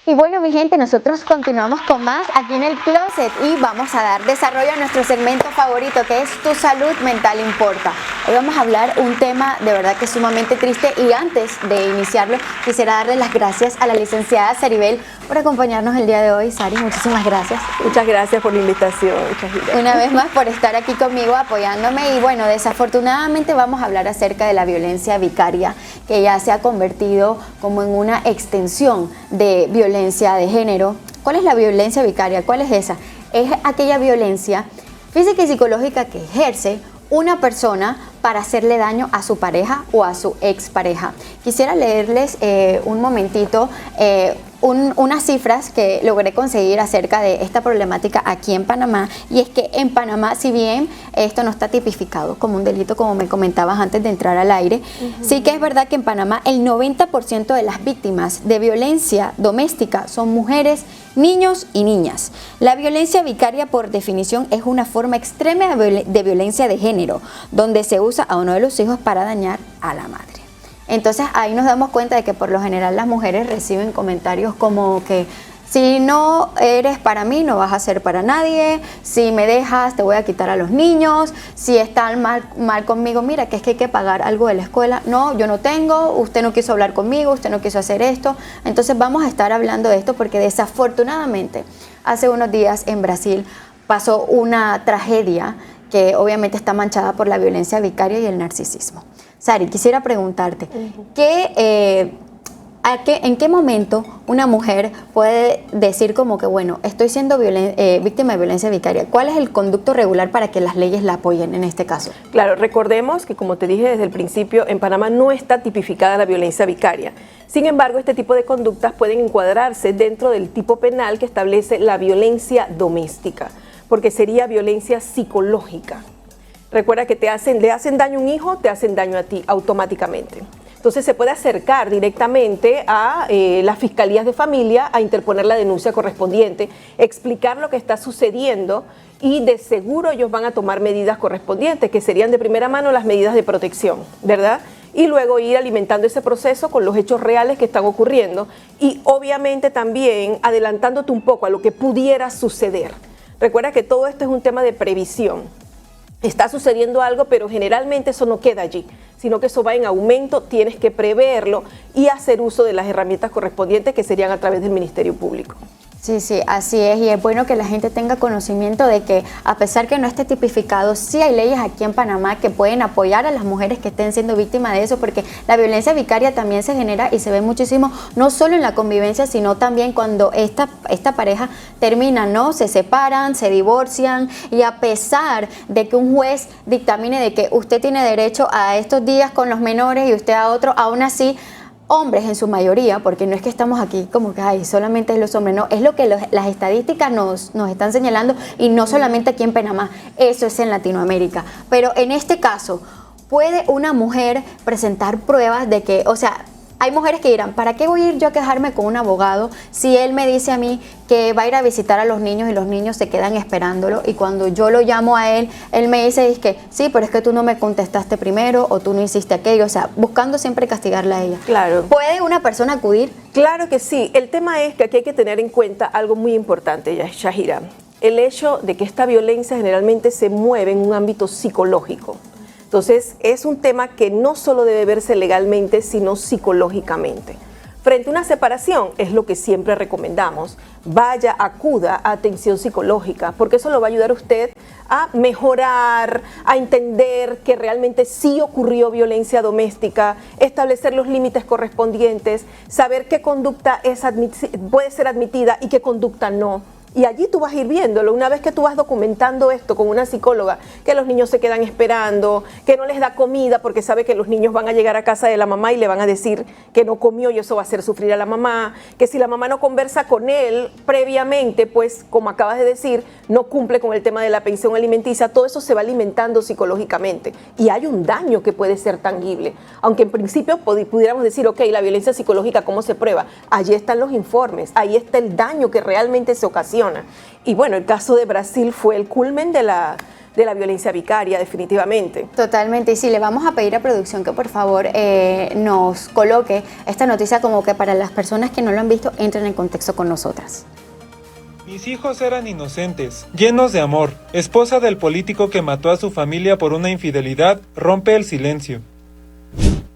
Y bueno, mi gente, nosotros continuamos con más aquí en el Closet y vamos a dar desarrollo a nuestro segmento favorito, que es Tu Salud Mental Importa. Hoy vamos a hablar un tema de verdad que es sumamente triste, y antes de iniciarlo quisiera darle las gracias a la licenciada Saribel por acompañarnos el día de hoy. Sari, muchísimas gracias. Muchas gracias por la invitación, Shahira. Una vez más por estar aquí conmigo apoyándome. Y bueno, desafortunadamente vamos a hablar acerca de la violencia vicaria, que ya se ha convertido como en una extensión de violencia de género. ¿Cuál es la violencia vicaria? ¿Cuál es esa? Es aquella violencia física y psicológica que ejerce una persona para hacerle daño a su pareja o a su expareja. Quisiera leerles un momentito unas cifras que logré conseguir acerca de esta problemática aquí en Panamá, y es que en Panamá, si bien esto no está tipificado como un delito, como me comentabas antes de entrar al aire, sí que es verdad que en Panamá el 90% de las víctimas de violencia doméstica son mujeres, niños y niñas. La violencia vicaria, por definición, es una forma extrema de violencia de género, donde se usa a uno de los hijos para dañar a la madre. Entonces ahí nos damos cuenta de que por lo general las mujeres reciben comentarios como que si no eres para mí, no vas a ser para nadie, si me dejas te voy a quitar a los niños, si están mal conmigo, mira que es que hay que pagar algo de la escuela, no, yo no tengo, usted no quiso hablar conmigo, usted no quiso hacer esto. Entonces vamos a estar hablando de esto porque desafortunadamente hace unos días en Brasil pasó una tragedia que obviamente está manchada por la violencia vicaria y el narcisismo. Sari, quisiera preguntarte, ¿en qué momento una mujer puede decir como que, bueno, estoy siendo víctima de violencia vicaria? ¿Cuál es el conducto regular para que las leyes la apoyen en este caso? Claro, recordemos que, como te dije desde el principio, en Panamá no está tipificada la violencia vicaria. Sin embargo, este tipo de conductas pueden encuadrarse dentro del tipo penal que establece la violencia doméstica, porque sería violencia psicológica. Recuerda que le hacen daño a un hijo, te hacen daño a ti automáticamente. Entonces se puede acercar directamente a las fiscalías de familia a interponer la denuncia correspondiente, explicar lo que está sucediendo, y de seguro ellos van a tomar medidas correspondientes, que serían de primera mano las medidas de protección, ¿verdad? Y luego ir alimentando ese proceso con los hechos reales que están ocurriendo, y obviamente también adelantándote un poco a lo que pudiera suceder. Recuerda que todo esto es un tema de previsión. Está sucediendo algo, pero generalmente eso no queda allí, sino que eso va en aumento, tienes que preverlo y hacer uso de las herramientas correspondientes, que serían a través del Ministerio Público. Sí, sí, así es, y es bueno que la gente tenga conocimiento de que, a pesar que no esté tipificado, sí hay leyes aquí en Panamá que pueden apoyar a las mujeres que estén siendo víctimas de eso, porque la violencia vicaria también se genera y se ve muchísimo, no solo en la convivencia, sino también cuando esta pareja termina, ¿no? Se separan, se divorcian, y a pesar de que un juez dictamine de que usted tiene derecho a estos días con los menores y usted a otro, aún así, hombres en su mayoría, porque no es que estamos aquí como que ay, solamente es los hombres, no, es lo que las estadísticas nos están señalando, y no solamente aquí en Panamá, eso es en Latinoamérica. Pero en este caso, ¿puede una mujer presentar pruebas de que, o sea, hay mujeres que dirán, ¿para qué voy a ir yo a quejarme con un abogado si él me dice a mí que va a ir a visitar a los niños y los niños se quedan esperándolo, y cuando yo lo llamo a él, él me dice es que sí, pero es que tú no me contestaste primero o tú no hiciste aquello? O sea, buscando siempre castigarla a ella. Claro. ¿Puede una persona acudir? Claro que sí. El tema es que aquí hay que tener en cuenta algo muy importante, Shahira. El hecho de que esta violencia generalmente se mueve en un ámbito psicológico. Entonces, es un tema que no solo debe verse legalmente, sino psicológicamente. Frente a una separación, es lo que siempre recomendamos, vaya, acuda a atención psicológica, porque eso lo va a ayudar a usted a mejorar, a entender que realmente sí ocurrió violencia doméstica, establecer los límites correspondientes, saber qué conducta puede ser admitida y qué conducta no. Y allí tú vas a ir viéndolo. Una vez que tú vas documentando esto con una psicóloga, que los niños se quedan esperando, que no les da comida porque sabe que los niños van a llegar a casa de la mamá y le van a decir que no comió, y eso va a hacer sufrir a la mamá, que si la mamá no conversa con él previamente, pues como acabas de decir, no cumple con el tema de la pensión alimenticia, todo eso se va alimentando psicológicamente y hay un daño que puede ser tangible. Aunque en principio pudiéramos decir, ok, la violencia psicológica, ¿cómo se prueba? Allí están los informes, ahí está el daño que realmente se ocasiona. Y bueno, el caso de Brasil fue el culmen de de la violencia vicaria, definitivamente. Totalmente, y sí, le vamos a pedir a producción que por favor nos coloque esta noticia como que para las personas que no lo han visto entren en contexto con nosotras. Mis hijos eran inocentes, llenos de amor. Esposa del político que mató a su familia por una infidelidad rompe el silencio.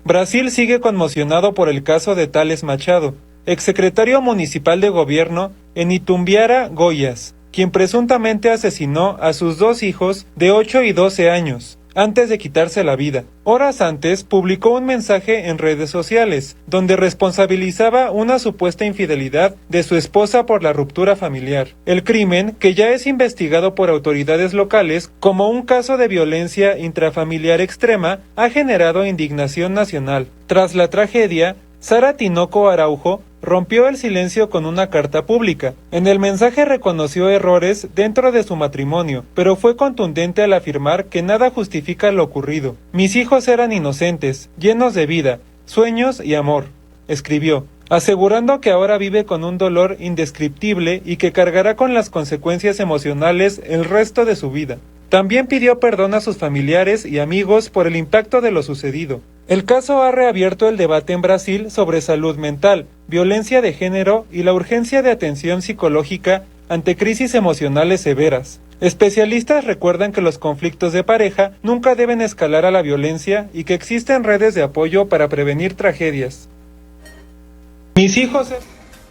Brasil sigue conmocionado por el caso de Tales Machado, exsecretario municipal de gobierno en Itumbiara, Goiás, quien presuntamente asesinó a sus dos hijos de 8 y 12 años, antes de quitarse la vida. Horas antes publicó un mensaje en redes sociales, donde responsabilizaba una supuesta infidelidad de su esposa por la ruptura familiar. El crimen, que ya es investigado por autoridades locales como un caso de violencia intrafamiliar extrema, ha generado indignación nacional. Tras la tragedia, Sara Tinoco Araujo rompió el silencio con una carta pública. En el mensaje reconoció errores dentro de su matrimonio, pero fue contundente al afirmar que nada justifica lo ocurrido. Mis hijos eran inocentes, llenos de vida, sueños y amor, escribió, asegurando que ahora vive con un dolor indescriptible y que cargará con las consecuencias emocionales el resto de su vida. También pidió perdón a sus familiares y amigos por el impacto de lo sucedido. El caso ha reabierto el debate en Brasil sobre salud mental, violencia de género y la urgencia de atención psicológica ante crisis emocionales severas. Especialistas recuerdan que los conflictos de pareja nunca deben escalar a la violencia y que existen redes de apoyo para prevenir tragedias. Mis hijos...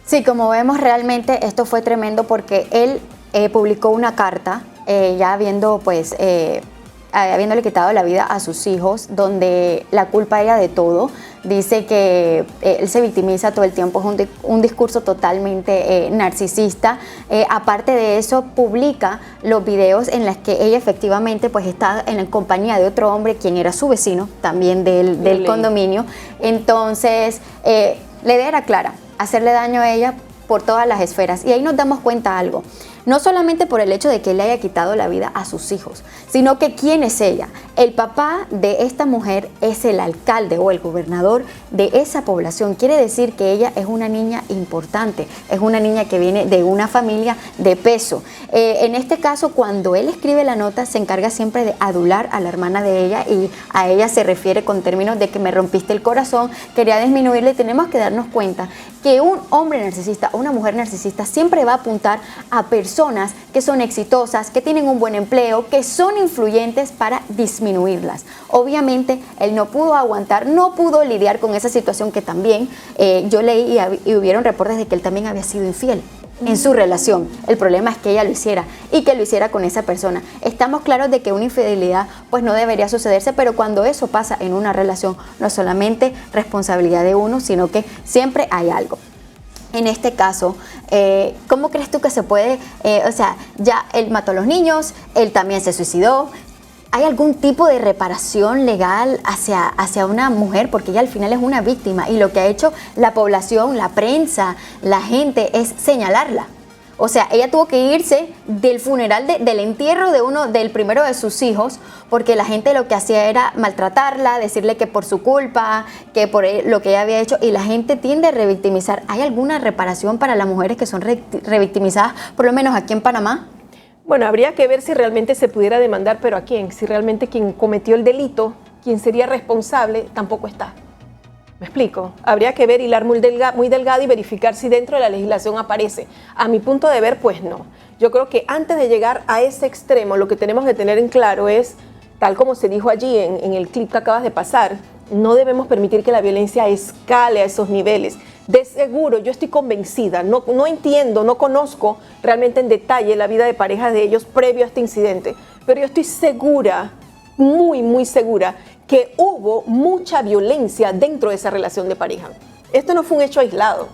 Sí, como vemos realmente esto fue tremendo porque él publicó una carta ya habiendo pues... habiéndole quitado la vida a sus hijos, donde la culpa era de todo. Dice que él se victimiza todo el tiempo, es un discurso totalmente narcisista. Aparte de eso, publica los videos en los que ella efectivamente pues está en compañía de otro hombre, quien era su vecino, también del condominio. Entonces, la idea era clara, hacerle daño a ella por todas las esferas. Y ahí nos damos cuenta algo. No solamente por el hecho de que él le haya quitado la vida a sus hijos, sino que ¿quién es ella? El papá de esta mujer es el alcalde o el gobernador de esa población. Quiere decir que ella es una niña importante, es una niña que viene de una familia de peso. En este caso, cuando él escribe la nota, se encarga siempre de adular a la hermana de ella y a ella se refiere con términos de que me rompiste el corazón, quería disminuirle. Tenemos que darnos cuenta que un hombre narcisista o una mujer narcisista siempre va a apuntar a personas que son exitosas, que tienen un buen empleo, que son influyentes para disminuirlas. Obviamente, él no pudo aguantar, no pudo lidiar con esa situación que también yo leí y hubieron reportes de que él también había sido infiel en su relación. El problema es que ella lo hiciera y que lo hiciera con esa persona. Estamos claros de que una infidelidad pues no debería sucederse, pero cuando eso pasa en una relación no es solamente responsabilidad de uno, sino que siempre hay algo. En este caso, ¿cómo crees tú que se puede, o sea, ya él mató a los niños, él también se suicidó? ¿Hay algún tipo de reparación legal hacia una mujer? Porque ella al final es una víctima y lo que ha hecho la población, la prensa, la gente es señalarla. O sea, ella tuvo que irse del funeral, del entierro del primero de sus hijos, porque la gente lo que hacía era maltratarla, decirle que por su culpa, que por lo que ella había hecho, y la gente tiende a revictimizar. ¿Hay alguna reparación para las mujeres que son revictimizadas, por lo menos aquí en Panamá? Bueno, habría que ver si realmente se pudiera demandar, pero ¿a quién? Si realmente quien cometió el delito, quien sería responsable, tampoco está. ¿Me explico? Habría que ver, hilar muy delgado y verificar si dentro de la legislación aparece. A mi punto de ver, pues no. Yo creo que antes de llegar a ese extremo, lo que tenemos que tener en claro es, tal como se dijo allí en el clip que acabas de pasar, no debemos permitir que la violencia escale a esos niveles. De seguro, yo estoy convencida, no entiendo, no conozco realmente en detalle la vida de pareja de ellos previo a este incidente, pero yo estoy segura, muy segura, que hubo mucha violencia dentro de esa relación de pareja. Esto no fue un hecho aislado,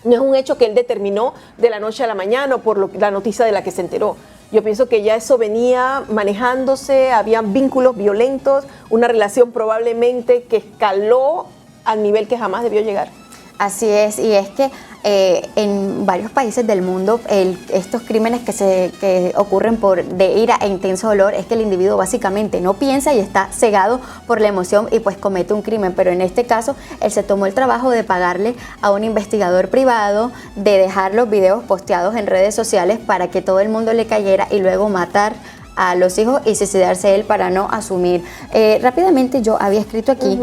no es un hecho que él determinó de la noche a la mañana o por la noticia de la que se enteró. Yo pienso que ya eso venía manejándose, había vínculos violentos, una relación probablemente que escaló al nivel que jamás debió llegar. Así es, y es que en varios países del mundo estos crímenes que ocurren de ira e intenso dolor es que el individuo básicamente no piensa y está cegado por la emoción y pues comete un crimen, pero en este caso él se tomó el trabajo de pagarle a un investigador privado, de dejar los videos posteados en redes sociales para que todo el mundo le cayera y luego matar a los hijos y suicidarse él para no asumir. Rápidamente yo había escrito aquí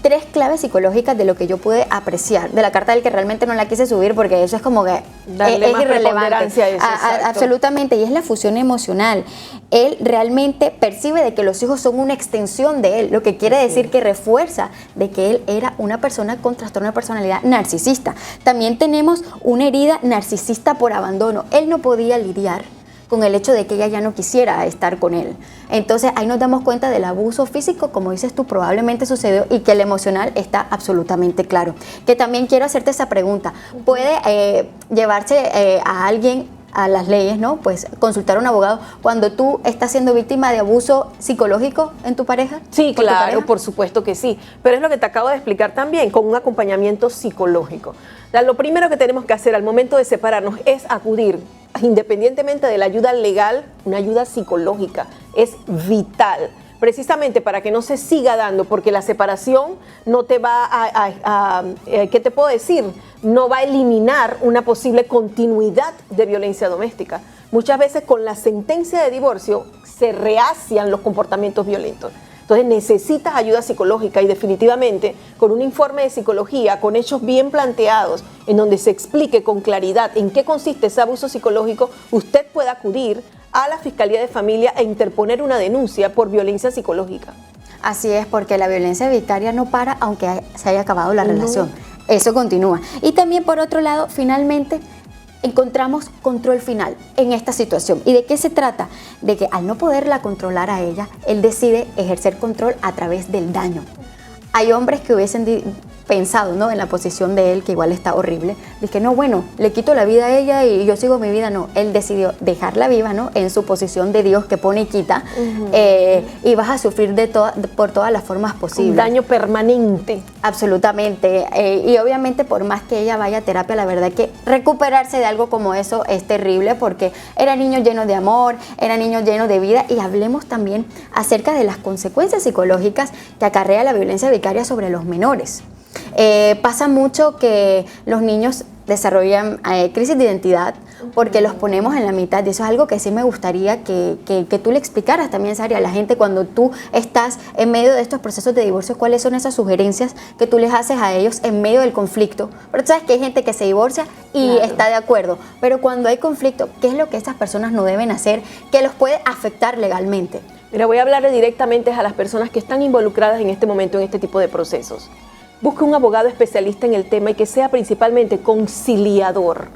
3 claves psicológicas de lo que yo pude apreciar de la carta del que realmente no la quise subir porque eso es como que darle más irrelevante. A eso, absolutamente, y es la fusión emocional. Él realmente percibe de que los hijos son una extensión de él, lo que quiere decir que refuerza de que él era una persona con trastorno de personalidad narcisista. También tenemos una herida narcisista por abandono. Él no podía lidiar con el hecho de que ella ya no quisiera estar con él. Entonces ahí nos damos cuenta del abuso físico, como dices tú, probablemente sucedió, y que el emocional está absolutamente claro. Que también quiero hacerte esa pregunta. ¿Puede llevarse a alguien a las leyes, ¿no? Pues consultar a un abogado cuando tú estás siendo víctima de abuso psicológico en tu pareja? Sí, claro, por supuesto que sí. Pero es lo que te acabo de explicar también, con un acompañamiento psicológico. O sea, lo primero que tenemos que hacer al momento de separarnos es acudir, independientemente de la ayuda legal, una ayuda psicológica. Es vital, precisamente para que no se siga dando, porque la separación no te va ¿qué te puedo decir? No va a eliminar una posible continuidad de violencia doméstica. Muchas veces con la sentencia de divorcio se rehacian los comportamientos violentos. Entonces necesitas ayuda psicológica y definitivamente con un informe de psicología, con hechos bien planteados, en donde se explique con claridad en qué consiste ese abuso psicológico, usted puede acudir a la Fiscalía de Familia e interponer una denuncia por violencia psicológica. Así es, porque la violencia vicaria no para aunque se haya acabado la relación. Eso continúa. Y también por otro lado, finalmente, encontramos control final en esta situación. ¿Y de qué se trata? De que al no poderla controlar a ella, él decide ejercer control a través del daño. Hay hombres que hubiesen pensado, ¿no?, en la posición de él, que igual está horrible, de que no, bueno, le quito la vida a ella y yo sigo mi vida. No, él decidió dejarla viva, ¿no?, en su posición de Dios que pone y quita, y vas a sufrir por todas las formas posibles. Un daño permanente. Absolutamente, y obviamente por más que ella vaya a terapia, la verdad que recuperarse de algo como eso es terrible, porque era niño lleno de amor, era niño lleno de vida. Y hablemos también acerca de las consecuencias psicológicas que acarrea la violencia vicaria sobre los menores. Pasa mucho que los niños desarrollan crisis de identidad porque los ponemos en la mitad, y eso es algo que sí me gustaría que tú le explicaras también, Sari, a la gente cuando tú estás en medio de estos procesos de divorcio. ¿Cuáles son esas sugerencias que tú les haces a ellos en medio del conflicto? Pero tú sabes que hay gente que se divorcia y está de acuerdo, pero cuando hay conflicto, ¿qué es lo que estas personas no deben hacer que los puede afectar legalmente? Mira, voy a hablarle directamente a las personas que están involucradas en este momento en este tipo de procesos. Busca un abogado especialista en el tema y que sea principalmente conciliador,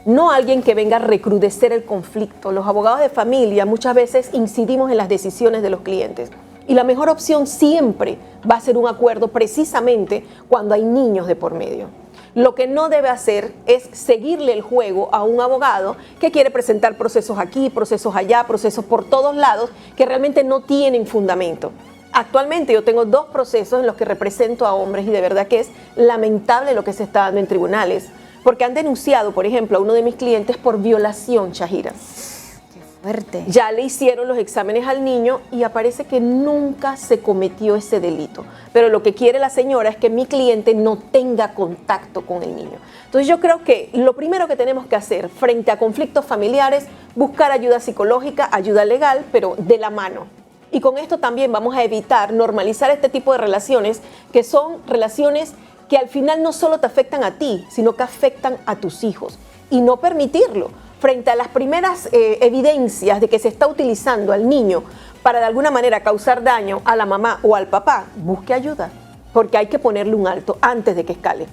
no alguien que venga a recrudecer el conflicto. Los abogados de familia muchas veces incidimos en las decisiones de los clientes y la mejor opción siempre va a ser un acuerdo, precisamente cuando hay niños de por medio. Lo que no debe hacer es seguirle el juego a un abogado que quiere presentar procesos aquí, procesos allá, procesos por todos lados que realmente no tienen fundamento. Actualmente yo tengo 2 procesos en los que represento a hombres y de verdad que es lamentable lo que se está dando en tribunales, porque han denunciado, por ejemplo, a uno de mis clientes por violación, Shahira. Qué fuerte. Ya le hicieron los exámenes al niño y aparece que nunca se cometió ese delito, pero lo que quiere la señora es que mi cliente no tenga contacto con el niño. Entonces yo creo que lo primero que tenemos que hacer frente a conflictos familiares, buscar ayuda psicológica, ayuda legal, pero de la mano. Y con esto también vamos a evitar normalizar este tipo de relaciones, que son relaciones que al final no solo te afectan a ti, sino que afectan a tus hijos. Y no permitirlo. Frente a las primeras evidencias de que se está utilizando al niño para de alguna manera causar daño a la mamá o al papá, busque ayuda, porque hay que ponerle un alto antes de que escale.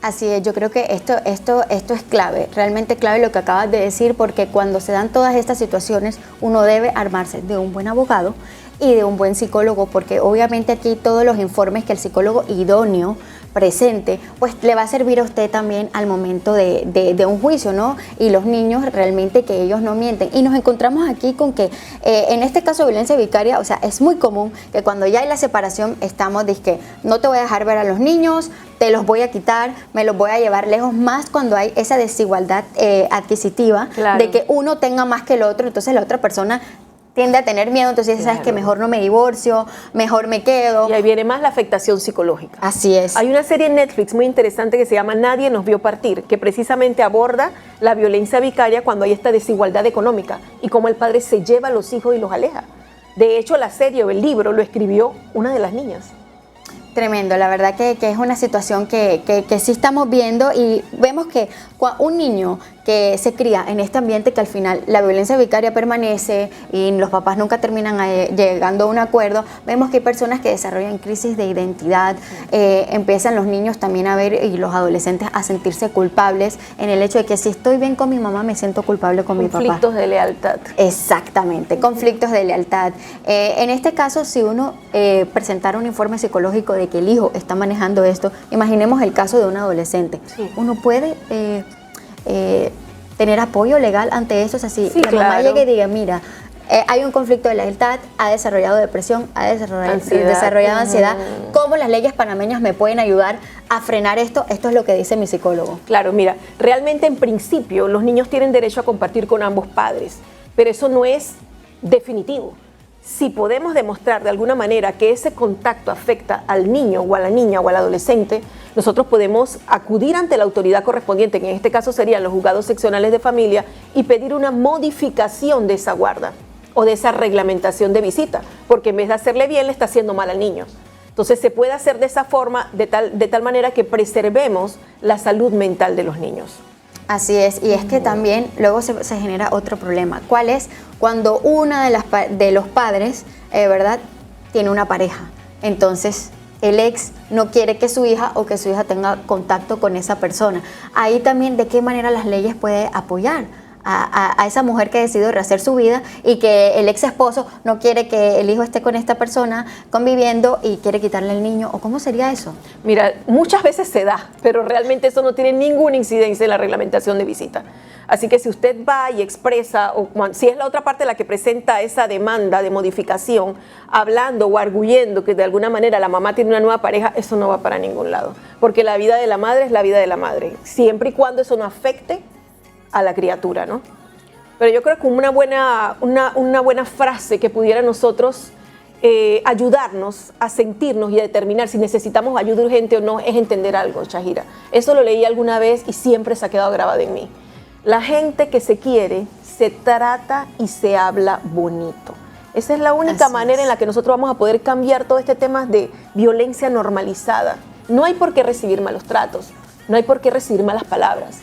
Así es, yo creo que esto es clave, realmente clave lo que acabas de decir, porque cuando se dan todas estas situaciones uno debe armarse de un buen abogado y de un buen psicólogo, porque obviamente aquí todos los informes que el psicólogo idóneo presente, pues le va a servir a usted también al momento de un juicio, ¿no? Y los niños realmente que ellos no mienten. Y nos encontramos aquí con que en este caso de violencia vicaria, o sea, es muy común que cuando ya hay la separación estamos de que no te voy a dejar ver a los niños, te los voy a quitar, me los voy a llevar lejos, más cuando hay esa desigualdad adquisitiva, claro, de que uno tenga más que el otro, entonces la otra persona tiende a tener miedo, entonces Claro. sabes que mejor no me divorcio, mejor me quedo. Y ahí viene más la afectación psicológica. Así es. Hay una serie en Netflix muy interesante que se llama Nadie nos vio partir, que precisamente aborda la violencia vicaria cuando hay esta desigualdad económica y cómo el padre se lleva a los hijos y los aleja. De hecho, la serie o el libro lo escribió una de las niñas. Tremendo, la verdad que es una situación que sí estamos viendo y vemos que un niño que se cría en este ambiente que al final la violencia vicaria permanece y los papás nunca terminan llegando a un acuerdo, vemos que hay personas que desarrollan crisis de identidad, empiezan los niños también a ver y los adolescentes a sentirse culpables en el hecho de que si estoy bien con mi mamá me siento culpable con mi papá. Conflictos de lealtad. Exactamente, conflictos de lealtad. En este caso, si uno presentara un informe psicológico de que el hijo está manejando esto, imaginemos el caso de un adolescente. Sí. Uno puede tener apoyo legal ante eso, o sea, si Sí, la mamá claro. llega y diga, mira, hay un conflicto de lealtad, ha desarrollado depresión, ha desarrollado ansiedad, ¿cómo las leyes panameñas me pueden ayudar a frenar esto? Esto es lo que dice mi psicólogo. Claro, mira, realmente en principio los niños tienen derecho a compartir con ambos padres, pero eso no es definitivo. Si podemos demostrar de alguna manera que ese contacto afecta al niño o a la niña o al adolescente, nosotros podemos acudir ante la autoridad correspondiente, que en este caso serían los juzgados seccionales de familia, y pedir una modificación de esa guarda o de esa reglamentación de visita, porque en vez de hacerle bien le está haciendo mal al niño. Entonces se puede hacer de esa forma, de tal manera que preservemos la salud mental de los niños. Así es, y es que también luego se genera otro problema. ¿Cuál es? Cuando una de los padres, ¿verdad?, tiene una pareja. Entonces, el ex no quiere que su hija o que su hija tenga contacto con esa persona. Ahí también, ¿de qué manera las leyes pueden apoyar a esa mujer que decidió rehacer su vida y que el ex esposo no quiere que el hijo esté con esta persona conviviendo y quiere quitarle el niño? ¿O cómo sería eso? Mira, muchas veces se da, pero realmente eso no tiene ninguna incidencia en la reglamentación de visita. Así que si usted va y expresa, o si es la otra parte la que presenta esa demanda de modificación, hablando o arguyendo que de alguna manera la mamá tiene una nueva pareja, eso no va para ningún lado. Porque la vida de la madre es la vida de la madre, siempre y cuando eso no afecte a la criatura, ¿no? Pero yo creo que una buena frase que pudiera nosotros ayudarnos a sentirnos y a determinar si necesitamos ayuda urgente o no es entender algo, Shahira. Eso lo leí alguna vez y siempre se ha quedado grabado en mí. La gente que se quiere se trata y se habla bonito. Esa es la única manera en la que nosotros vamos a poder cambiar todo este tema de violencia normalizada. No hay por qué recibir malos tratos, no hay por qué recibir malas palabras.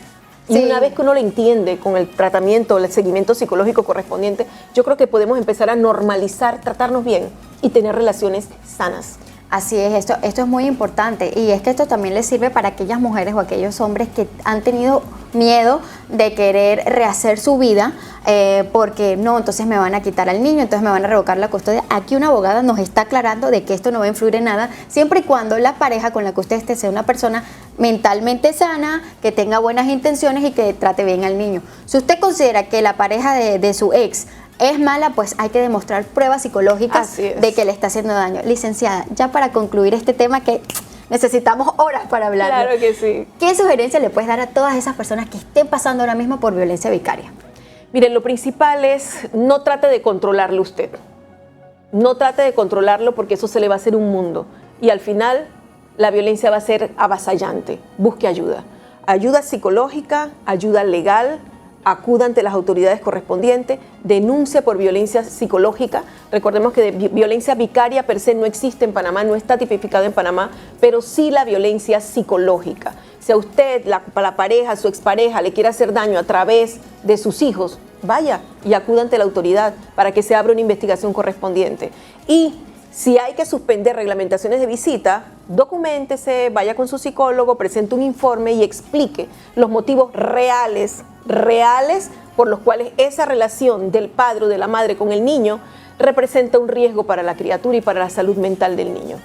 Y una vez que uno lo entiende con el tratamiento, el seguimiento psicológico correspondiente, yo creo que podemos empezar a normalizar, tratarnos bien y tener relaciones sanas. Así es, esto es muy importante y es que esto también le sirve para aquellas mujeres o aquellos hombres que han tenido miedo de querer rehacer su vida porque no, entonces me van a quitar al niño, entonces me van a revocar la custodia. Aquí una abogada nos está aclarando de que esto no va a influir en nada, siempre y cuando la pareja con la que usted esté sea una persona mentalmente sana, que tenga buenas intenciones y que trate bien al niño. Si usted considera que la pareja de su ex es mala, pues hay que demostrar pruebas psicológicas de que le está haciendo daño. Licenciada, ya para concluir este tema que necesitamos horas para hablar. Claro que sí. ¿Qué sugerencia le puedes dar a todas esas personas que estén pasando ahora mismo por violencia vicaria? Miren, lo principal es no trate de controlarlo usted. No trate de controlarlo porque eso se le va a hacer un mundo. Y al final la violencia va a ser avasallante. Busque ayuda. Ayuda psicológica, ayuda legal. Acuda ante las autoridades correspondientes, denuncia por violencia psicológica. Recordemos que violencia vicaria per se no existe en Panamá, no está tipificado en Panamá, pero sí la violencia psicológica. Si a usted, la pareja, su expareja, le quiere hacer daño a través de sus hijos, vaya y acuda ante la autoridad para que se abra una investigación correspondiente. Y si hay que suspender reglamentaciones de visita, documéntese, vaya con su psicólogo, presente un informe y explique los motivos reales por los cuales esa relación del padre o de la madre con el niño representa un riesgo para la criatura y para la salud mental del niño.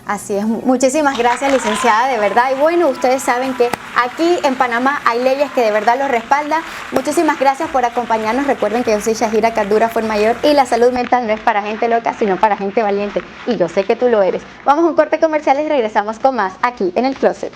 Así es, muchísimas gracias, licenciada, de verdad. Y bueno, ustedes saben que aquí en Panamá hay leyes que de verdad los respaldan. Muchísimas gracias por acompañarnos. Recuerden que yo soy Shahira Cardura Fuenmayor y la salud mental no es para gente loca, sino para gente valiente. Y yo sé que tú lo eres. Vamos a un corte comercial y regresamos con más aquí en El Closet.